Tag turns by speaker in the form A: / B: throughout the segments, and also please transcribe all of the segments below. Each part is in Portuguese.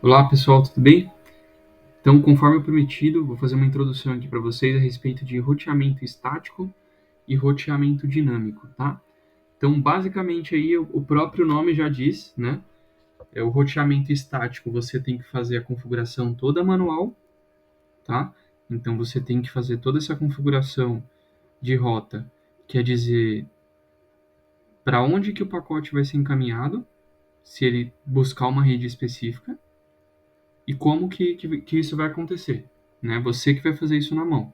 A: Olá pessoal, tudo bem? Então, conforme prometido, vou fazer uma introdução aqui para vocês a respeito de roteamento estático e roteamento dinâmico, tá? Então, basicamente aí o próprio nome já diz, né? O roteamento estático, você tem que fazer a configuração toda manual, tá? Então, você tem que fazer toda essa configuração de rota, quer dizer, para onde que o pacote vai ser encaminhado, se ele buscar uma rede específica, e como que isso vai acontecer, né? Você que vai fazer isso na mão.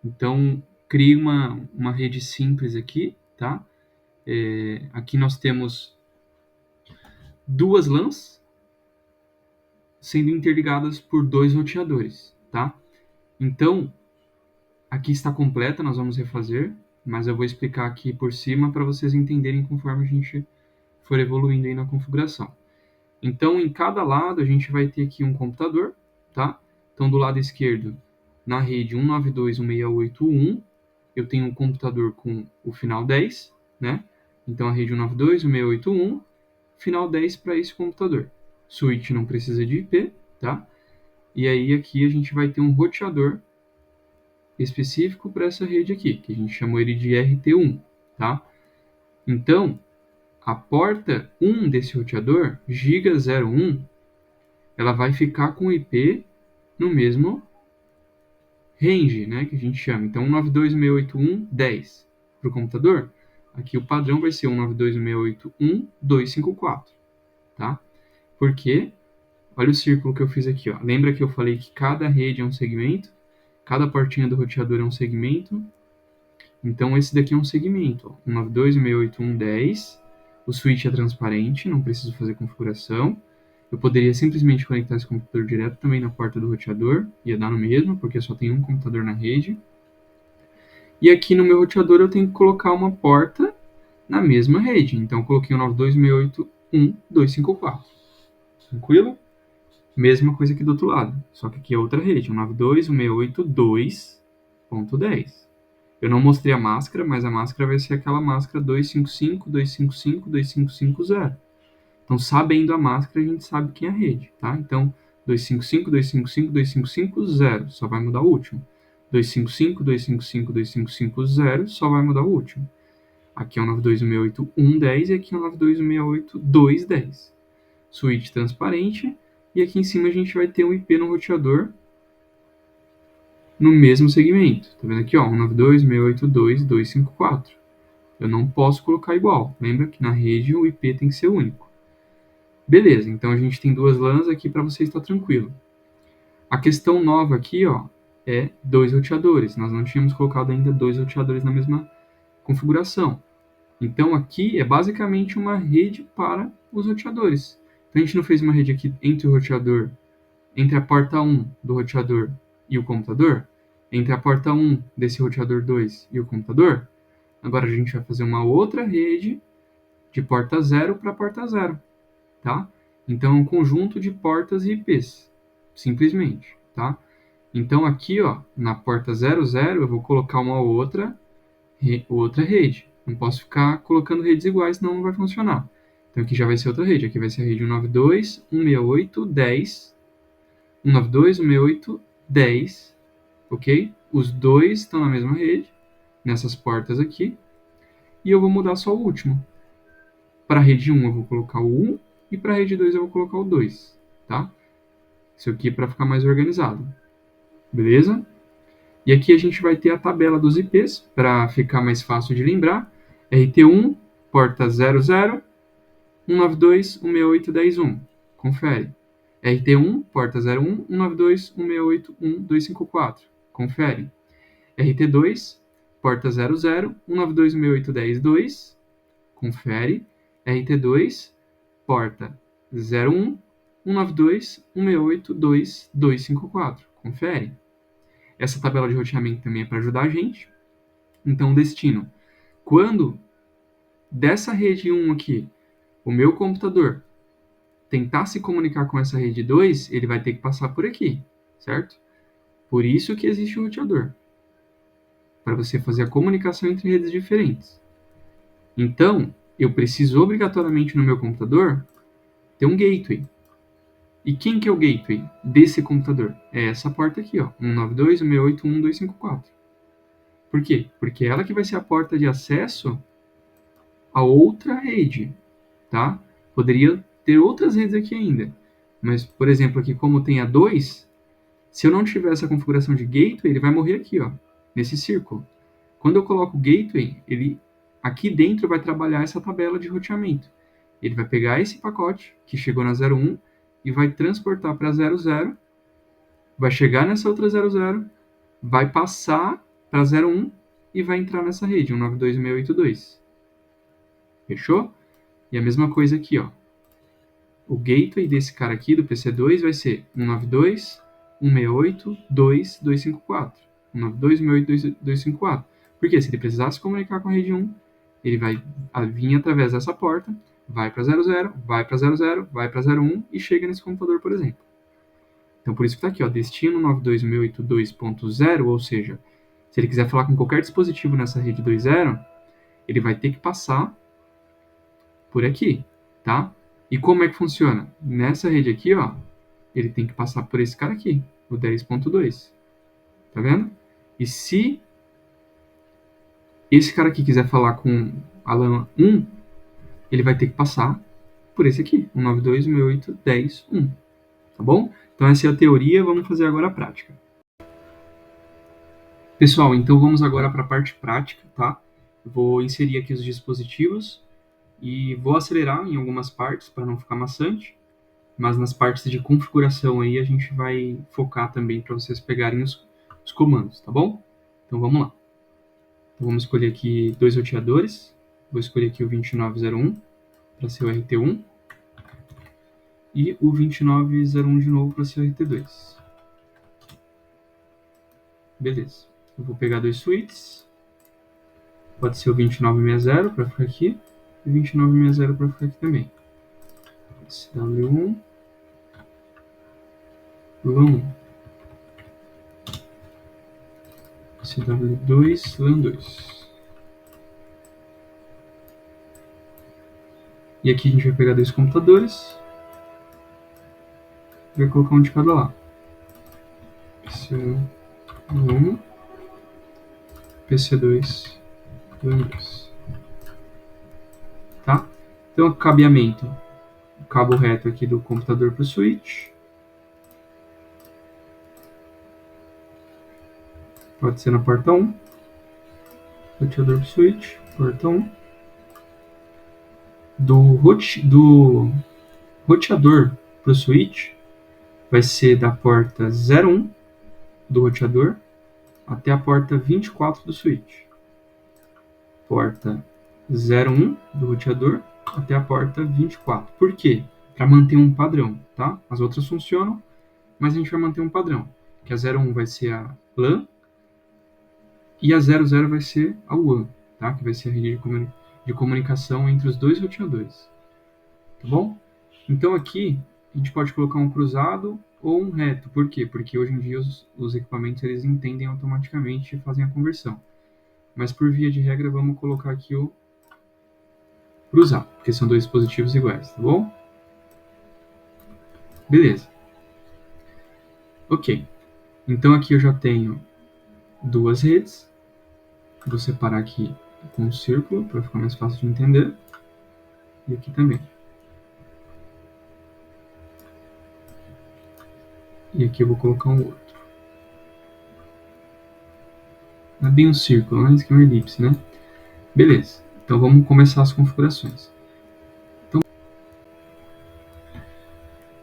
A: Então, crie uma rede simples aqui, tá? Aqui nós temos duas LANs sendo interligadas por dois roteadores, tá? Então, aqui está completa, nós vamos refazer, mas eu vou explicar aqui por cima para vocês entenderem conforme a gente for evoluindo aí na configuração. Então, em cada lado, a gente vai ter aqui um computador, tá? Então, do lado esquerdo, na rede 192.168.1, eu tenho um computador com o final 10, né? Então, a rede 192.168.1, final 10 para esse computador. Switch não precisa de IP, tá? E aí, aqui a gente vai ter um roteador específico para essa rede aqui, que a gente chamou ele de RT1, tá? Então, a porta 1 desse roteador, giga01, ela vai ficar com o IP no mesmo range, né, que a gente chama. Então, 192.168.1.10 para o computador, aqui o padrão vai ser 192.168.1.254, tá? Porque, olha o círculo que eu fiz aqui, ó. Lembra que eu falei que cada rede é um segmento? Cada portinha do roteador é um segmento? Então, esse daqui é um segmento, ó. 192.168.1.10, o switch é transparente, não preciso fazer configuração. Eu poderia simplesmente conectar esse computador direto também na porta do roteador, ia dar no mesmo, porque só tem um computador na rede. E aqui no meu roteador eu tenho que colocar uma porta na mesma rede. Então eu coloquei o 92.168.1.254. Tranquilo? Mesma coisa aqui do outro lado, só que aqui é outra rede, 192.168.2.10. Eu não mostrei a máscara, mas a máscara vai ser aquela máscara 255.255.255.0. Então, sabendo a máscara, a gente sabe quem é a rede, tá? Então, 255, 255, 255, 0, só vai mudar o último. 255, 255, 255, 0, só vai mudar o último. Aqui é o 92.168.1.10 e aqui é o 92.168.2.10. Switch transparente, e aqui em cima a gente vai ter um IP no roteador no mesmo segmento. Tá vendo aqui, ó, 192.168.2.254. Eu não posso colocar igual. Lembra que na rede o IP tem que ser único. Beleza, então a gente tem duas LANs aqui para você estar tranquilo. A questão nova aqui, ó, é dois roteadores. Nós não tínhamos colocado ainda dois roteadores na mesma configuração. Então aqui é basicamente uma rede para os roteadores. Então a gente não fez uma rede aqui entre o roteador, entre a porta 1 do roteador e o computador, entre a porta 1 desse roteador 2 e o computador. Agora a gente vai fazer uma outra rede de porta 0 para porta 0. Tá? Então, é um conjunto de portas e IPs, simplesmente, tá? Então, aqui, ó, na porta 00, eu vou colocar uma outra rede. Não posso ficar colocando redes iguais, senão não vai funcionar. Então, aqui já vai ser outra rede. Aqui vai ser a rede 192.168.10, 192.168.10, ok? Os dois estão na mesma rede, nessas portas aqui, e eu vou mudar só o último. Para a rede 1 eu vou colocar o 1, e para a rede 2 eu vou colocar o 2, tá? Isso aqui é para ficar mais organizado. Beleza? E aqui a gente vai ter a tabela dos IPs, para ficar mais fácil de lembrar. RT1, porta 00, 192.168.10.1. Confere. RT1, porta 01, 192.168.1.254. Confere. RT2, porta 00, 192.168.10.2. Confere. RT2, porta 01, 192.168.2.254. Confere. Essa tabela de roteamento também é para ajudar a gente. Então, destino. Quando dessa rede 1 aqui, o meu computador tentar se comunicar com essa rede 2, ele vai ter que passar por aqui, certo? Por isso que existe o roteador. Para você fazer a comunicação entre redes diferentes. Então, eu preciso obrigatoriamente no meu computador ter um gateway. E quem que é o gateway desse computador? É essa porta aqui, ó, 192.168.1.254. Por quê? Porque ela que vai ser a porta de acesso a outra rede, tá? Poderia ter outras redes aqui ainda. Mas, por exemplo, aqui como tem a 2, se eu não tiver essa configuração de gateway, ele vai morrer aqui, ó, nesse círculo. Quando eu coloco o gateway, ele aqui dentro vai trabalhar essa tabela de roteamento. Ele vai pegar esse pacote que chegou na 01 e vai transportar para 00, vai chegar nessa outra 00, vai passar para 01 e vai entrar nessa rede, 192.168.2. Fechou? E a mesma coisa aqui, ó. O gateway desse cara aqui, do PC2, vai ser 192.168.2.254. 192.168.2.254. Porque se ele precisar se comunicar com a rede 1, ele vai vir através dessa porta, vai para 00, vai para 00, vai para 01 e chega nesse computador, por exemplo. Então, por isso que está aqui, ó, destino 92.168.2.0, ou seja, se ele quiser falar com qualquer dispositivo nessa rede 2.0, ele vai ter que passar por aqui, tá? E como é que funciona? Nessa rede aqui, ó, ele tem que passar por esse cara aqui, o 10.2. Tá vendo? E se esse cara aqui quiser falar com a LAN 1, ele vai ter que passar por esse aqui, 192.168.10.1. Tá bom? Então essa é a teoria, vamos fazer agora a prática. Pessoal, então vamos agora para a parte prática, tá? Vou inserir aqui os dispositivos e vou acelerar em algumas partes para não ficar maçante, mas nas partes de configuração aí a gente vai focar também para vocês pegarem os comandos, tá bom? Então vamos lá. Então vamos escolher aqui dois roteadores. Vou escolher aqui o 2901 para ser o RT1 e o 2901 de novo para ser o RT2. Beleza. Eu vou pegar dois switches. Pode ser o 2960 para ficar aqui e o 2960 para ficar aqui também. SW1, LAN1. SW2, LAN2. E aqui a gente vai pegar dois computadores e vai colocar um de cada lado. PC1, LAN1, PC2, LAN2. Tá? Então, cabeamento. O cabo reto aqui do computador para o switch. Pode ser na porta 1. Roteador para o switch, porta 1. Do roteador para o switch vai ser da porta 01 do roteador até a porta 24 do switch. Porta 01 do roteador até a porta 24. Por quê? Para manter um padrão, tá? As outras funcionam, mas a gente vai manter um padrão. Que a 01 vai ser a LAN e a 00 vai ser a WAN, tá? Que vai ser a rede de comunicação entre os dois roteadores. Tá bom? Então aqui a gente pode colocar um cruzado ou um reto. Por quê? Porque hoje em dia os equipamentos eles entendem automaticamente e fazem a conversão. Mas por via de regra vamos colocar aqui o cruzado, porque são dois dispositivos iguais, tá bom? Beleza. Ok. Então aqui eu já tenho duas redes. Vou separar aqui com um círculo para ficar mais fácil de entender. E aqui também. E aqui eu vou colocar um outro. Não é bem um círculo, mas que é uma elipse, né? Beleza. Então vamos começar as configurações.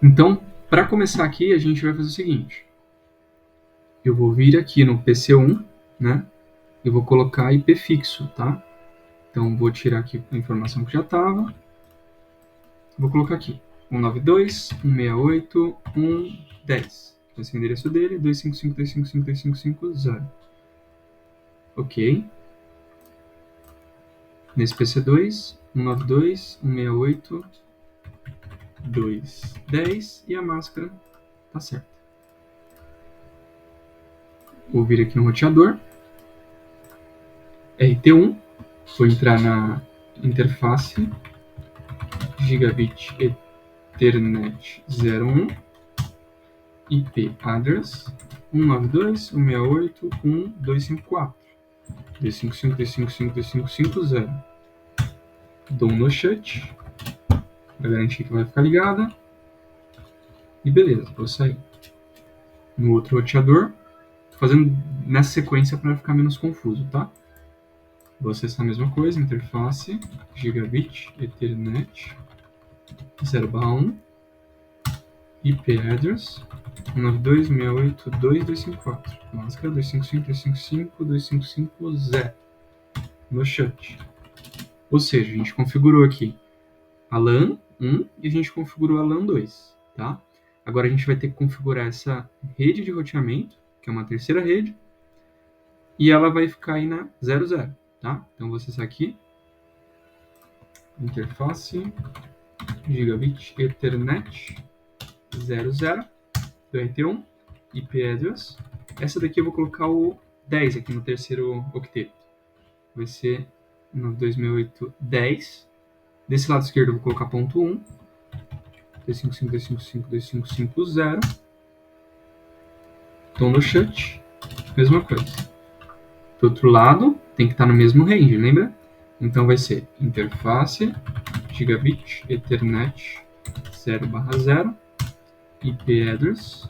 A: Então, para começar aqui, a gente vai fazer o seguinte. Eu vou vir aqui no PC1, né? Eu vou colocar IP fixo, tá? Então, vou tirar aqui a informação que já estava. Vou colocar aqui 192.168.1.10. Esse é o endereço dele, 255.255.255.0. Ok. Nesse PC2, 192.168.2.10 e a máscara tá certa. Vou vir aqui no roteador. RT1. Vou entrar na interface Gigabit Ethernet 01. IP address 192.168.1.254 255.255.255.0. Dou um no shut para garantir que vai ficar ligada. E beleza, vou sair. No outro roteador, fazendo nessa sequência para ficar menos confuso, tá? Vou acessar a mesma coisa, interface, gigabit, ethernet, 0/1, IP address, 192.168.2.254, máscara 255.255.255.0, no shut. Ou seja, a gente configurou aqui a LAN 1 e a gente configurou a LAN 2, tá? Agora a gente vai ter que configurar essa rede de roteamento, que é uma terceira rede, e ela vai ficar aí na 00, tá? Então vou acessar aqui, interface, gigabit, ethernet, 00, do RT1, IP address. Essa daqui eu vou colocar o 10 aqui no terceiro octeto. Vai ser 92.168.10. Desse lado esquerdo eu vou colocar ponto 1, 255.255.255.0. Então no shut, mesma coisa. Do outro lado, tem que estar no mesmo range, lembra? Então vai ser interface, gigabit, ethernet, 0/0, IP address,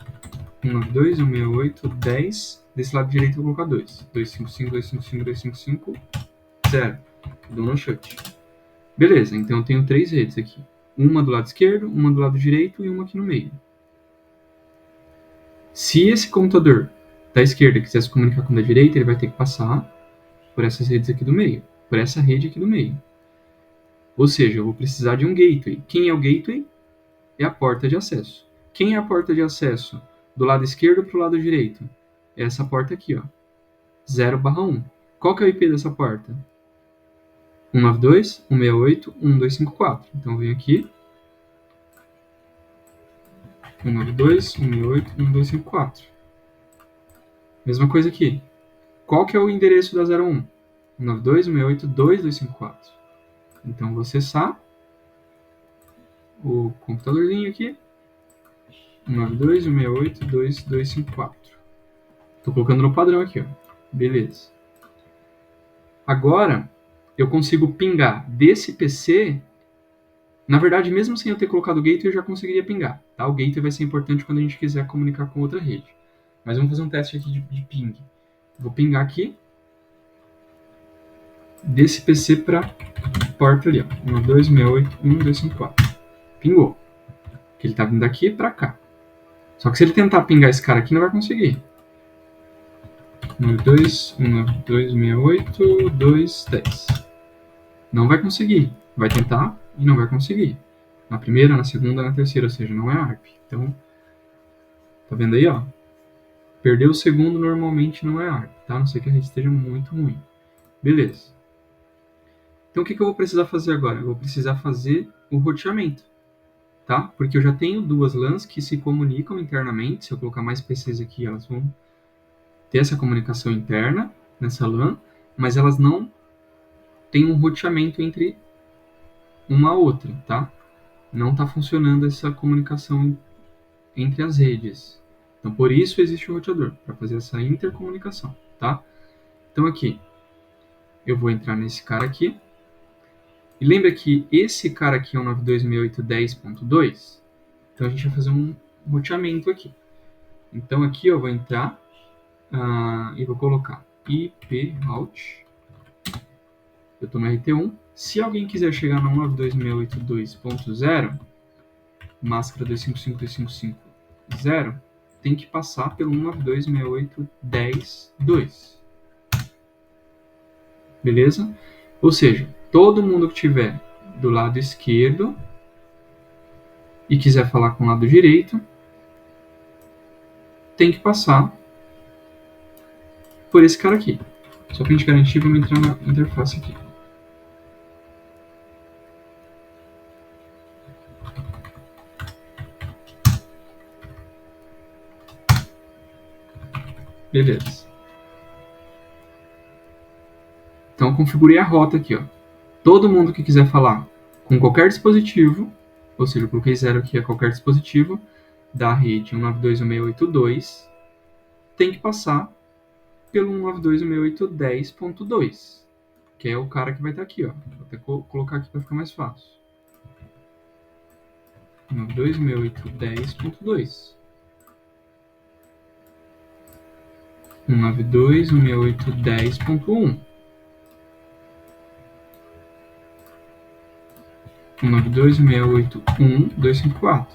A: 192.168.10. Desse lado direito eu vou colocar 2. 255.255.255.0. Dou no shut. Beleza, então eu tenho 3 redes aqui. Uma do lado esquerdo, uma do lado direito e uma aqui no meio. Se esse computador da esquerda quiser se comunicar com o da direita, ele vai ter que passar por essas redes aqui do meio. Por essa rede aqui do meio. Ou seja, eu vou precisar de um gateway. Quem é o gateway? É a porta de acesso. Quem é a porta de acesso? Do lado esquerdo para o lado direito? É essa porta aqui, ó. 0/1. Qual que é o IP dessa porta? 192.168.1.254. Então eu venho aqui. 192.168.1.254. Mesma coisa aqui. Qual que é o endereço da 01? 192.168.2.254. Então vou acessar o computadorzinho aqui. 192.168.2.254. Estou colocando no padrão aqui, ó. Beleza. Agora, eu consigo pingar desse PC. Na verdade, mesmo sem eu ter colocado o gateway, eu já conseguiria pingar. Tá? O gateway vai ser importante quando a gente quiser comunicar com outra rede. Mas vamos fazer um teste aqui de ping. Vou pingar aqui. Desse PC para porta ali, ó. 192.168.1.254. Pingou. Porque ele tá vindo daqui para cá. Só que se ele tentar pingar esse cara aqui, não vai conseguir. 192.168.2.10. Não vai conseguir. Vai tentar e não vai conseguir. Na primeira, na segunda, na terceira, ou seja, não é ARP. Então, tá vendo aí, ó? Perder o segundo normalmente não é ARP, tá? A não ser que a rede esteja muito ruim. Beleza. Então, o que eu vou precisar fazer agora? Eu vou precisar fazer o roteamento, tá? Porque eu já tenho 2 LANs que se comunicam internamente. Se eu colocar mais PCs aqui, elas vão ter essa comunicação interna nessa LAN, mas elas não têm um roteamento entre uma a outra, tá? Não está funcionando essa comunicação entre as redes. Então, por isso existe o roteador, para fazer essa intercomunicação, tá? Então, aqui, eu vou entrar nesse cara aqui. E lembra que esse cara aqui é o 92.168.10.2? Então, a gente vai fazer um roteamento aqui. Então, aqui eu vou entrar e vou colocar IP route. Eu estou no RT1. Se alguém quiser chegar no 192.168.2.0, máscara 255.255.0, tem que passar pelo 192.168.10.2. Beleza? Ou seja, todo mundo que tiver do lado esquerdo e quiser falar com o lado direito, tem que passar por esse cara aqui. Só para a gente garantir, vamos entrar na interface aqui. Beleza. Então eu configurei a rota aqui, ó. Todo mundo que quiser falar com qualquer dispositivo, ou seja, eu coloquei 0 aqui a qualquer dispositivo, da rede 192.168.2 tem que passar pelo 192.168.10.2, que é o cara que vai estar aqui, ó. Vou até colocar aqui para ficar mais fácil. 192.168.10.2. 192.168.10.1. 192.168.1.254.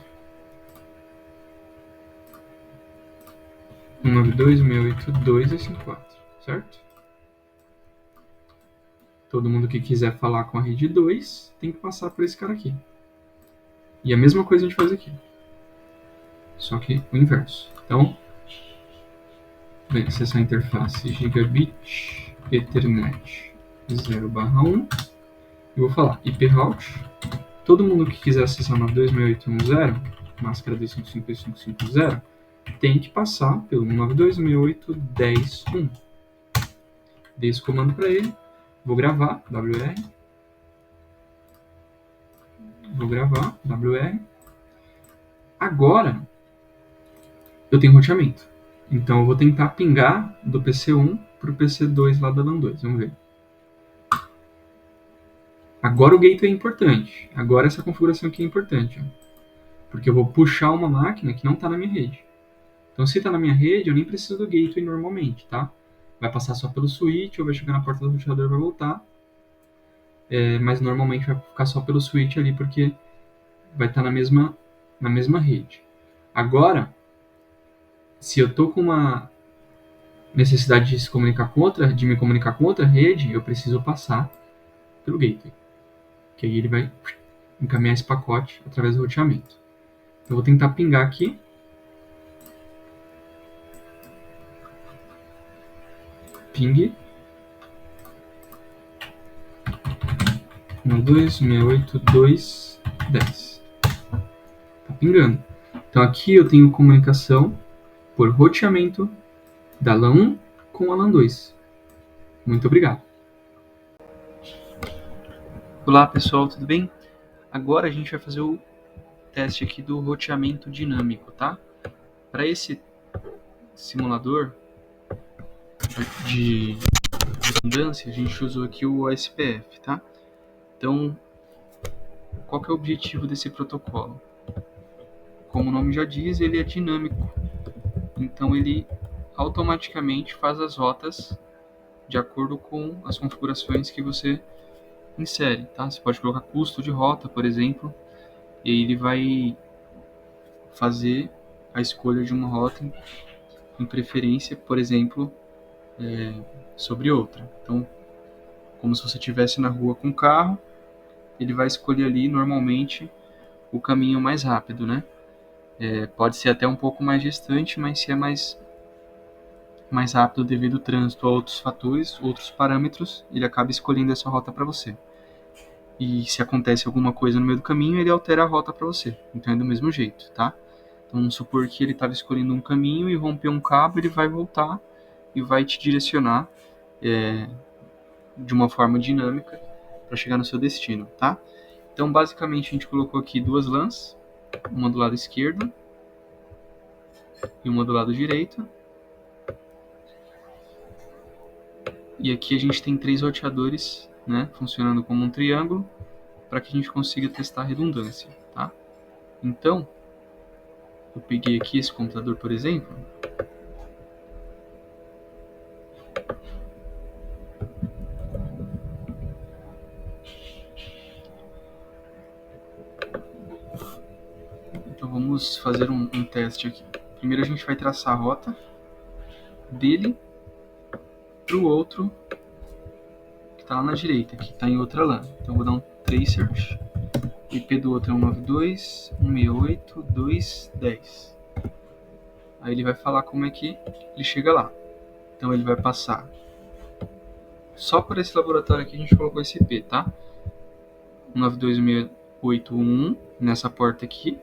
A: 192.168.2.254, certo? Todo mundo que quiser falar com a rede 2 tem que passar por esse cara aqui. E a mesma coisa a gente faz aqui. Só que o inverso. Então, vem acessar a interface Gigabit Ethernet 0/1. E vou falar IP route. Todo mundo que quiser acessar 92.168.1.0, máscara 255.255.0, tem que passar pelo 192.168.10.1. Dei esse comando para ele. Vou gravar, WR. Vou gravar, WR. Agora, eu tenho roteamento. Então, eu vou tentar pingar do PC1 para o PC2 lá da LAN 2. Vamos ver. Agora o gateway é importante. Agora essa configuração aqui é importante. Ó. Porque eu vou puxar uma máquina que não está na minha rede. Então, se está na minha rede, eu nem preciso do gateway normalmente, tá? Vai passar só pelo switch, ou vai chegar na porta do roteador e vai voltar. Mas normalmente vai ficar só pelo switch ali, porque vai estar na mesma rede. Agora, se eu estou com uma necessidade de me comunicar com outra rede, eu preciso passar pelo gateway. Que aí ele vai encaminhar esse pacote através do roteamento. Eu vou tentar pingar aqui. Ping 192.168.2.10. Tá pingando. Então aqui eu tenho comunicação por roteamento da LAN 1 com a LAN 2. Muito obrigado. Olá pessoal, tudo bem? Agora a gente vai fazer o teste aqui do roteamento dinâmico, tá? Para esse simulador de redundância, a gente usou aqui o OSPF, tá? Então, qual que é o objetivo desse protocolo? Como o nome já diz, ele é dinâmico. Então, ele automaticamente faz as rotas de acordo com as configurações que você insere, tá? Você pode colocar custo de rota, por exemplo, e aí ele vai fazer a escolha de uma rota em preferência, por exemplo, sobre outra. Então, como se você estivesse na rua com o carro, ele vai escolher ali normalmente o caminho mais rápido, né? Pode ser até um pouco mais distante, mas se é mais rápido devido ao trânsito a outros fatores, outros parâmetros, ele acaba escolhendo essa rota para você. E se acontece alguma coisa no meio do caminho, ele altera a rota para você. Então é do mesmo jeito, tá? Então vamos supor que ele estava escolhendo um caminho e rompeu um cabo, ele vai voltar e vai te direcionar de uma forma dinâmica para chegar no seu destino, tá? Então basicamente a gente colocou aqui duas LANs, uma do lado esquerdo e uma do lado direito. E aqui a gente tem 3 roteadores, né, funcionando como um triângulo, para que a gente consiga testar a redundância, tá? Então, eu peguei aqui esse computador, por exemplo. Então vamos fazer um teste aqui. Primeiro a gente vai traçar a rota dele para o outro que está lá na direita, que está em outra LAN. Então vou dar um tracer. O IP do outro é 192.168.2.10. Aí ele vai falar como é que ele chega lá. Então ele vai passar só por esse laboratório aqui a gente colocou esse IP, tá? 192.168.1 nessa porta aqui.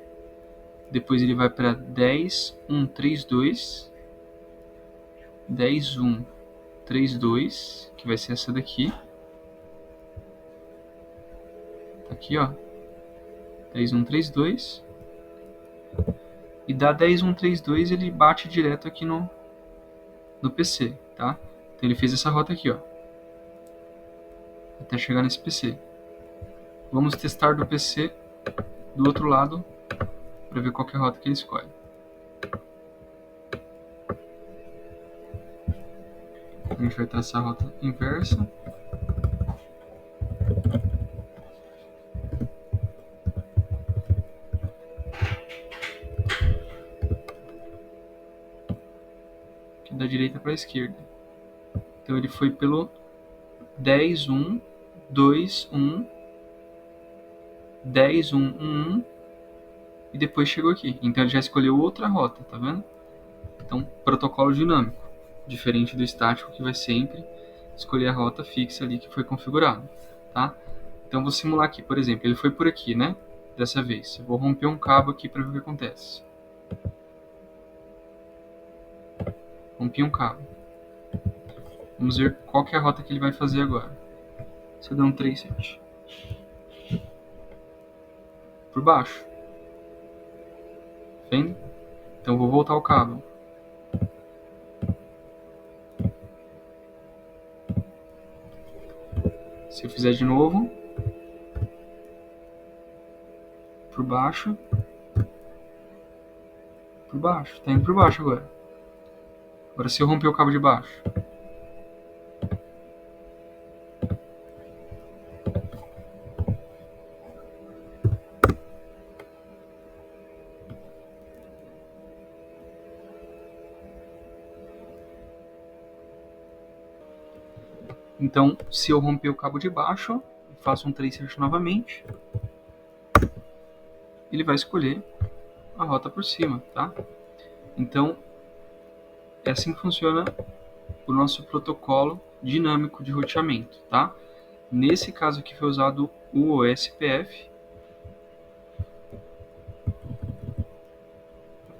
A: Depois ele vai para 10.132, 10.132, que vai ser essa daqui. Tá aqui, ó. 10.132. e da 10132 ele bate direto aqui no PC, tá? Então ele fez essa rota aqui, ó, até chegar nesse PC. Vamos testar do PC do outro lado para ver qual que é a rota que ele escolhe. A gente vai ter essa rota inversa. Aqui da direita para a esquerda. Então ele foi pelo 10, 1, 2, 1, 10, 1, 1, 1 e depois chegou aqui. Então ele já escolheu outra rota, tá vendo? Então, protocolo dinâmico, diferente do estático que vai sempre escolher a rota fixa ali que foi configurado, tá? Então vou simular aqui, por exemplo, ele foi por aqui, né? Dessa vez. Eu vou romper um cabo aqui para ver o que acontece. Rompi um cabo. Vamos ver qual que é a rota que ele vai fazer agora. Se eu der um 3, 7. Por baixo. Vendo? Então eu vou voltar o cabo. Se eu fizer de novo, por baixo, tá indo por baixo agora. Agora se eu romper o cabo de baixo, então se eu romper o cabo de baixo, faço um tracer novamente, ele vai escolher a rota por cima, tá? Então é assim que funciona o nosso protocolo dinâmico de roteamento, tá? Nesse caso aqui foi usado o OSPF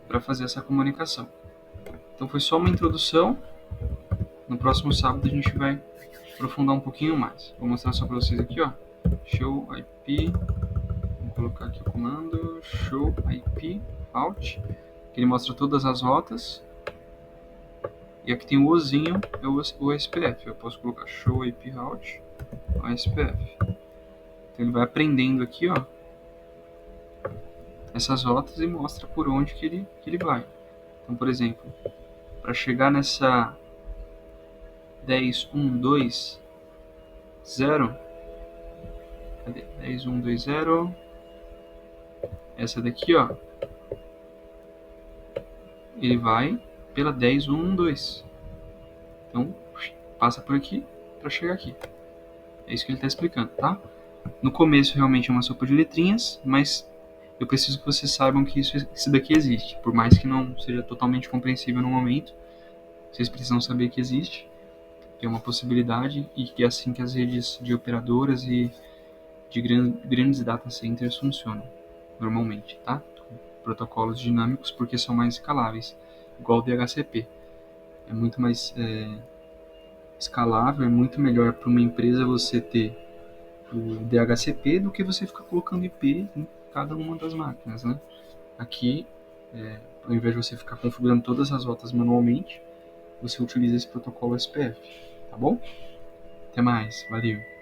A: para fazer essa comunicação. Então foi só uma introdução. No próximo sábado a gente vai aprofundar um pouquinho mais. Vou mostrar só para vocês aqui, ó. Show IP. Vou colocar aqui o comando show IP out, que ele mostra todas as rotas. E aqui tem o Ozinho, é o OSPF. Eu posso colocar show IP route OSPF. Então ele vai aprendendo aqui, ó, essas rotas e mostra por onde que ele vai. Então, por exemplo, para chegar nessa 10, 1, 2, 0, cadê? 10, 1, 2, 0, essa daqui, ó, ele vai pela 10, 1, 2. Então, passa por aqui para chegar aqui. É isso que ele está explicando, tá? No começo realmente é uma sopa de letrinhas, mas eu preciso que vocês saibam que isso daqui existe. Por mais que não seja totalmente compreensível no momento, vocês precisam saber que existe, que é uma possibilidade e que é assim que as redes de operadoras e de grandes data centers funcionam normalmente, tá? Protocolos dinâmicos porque são mais escaláveis, igual o DHCP. É muito mais escalável, é muito melhor para uma empresa você ter o DHCP do que você ficar colocando IP em cada uma das máquinas, né? Aqui, ao invés de você ficar configurando todas as rotas manualmente, você utiliza esse protocolo SPF, tá bom? Até mais, valeu!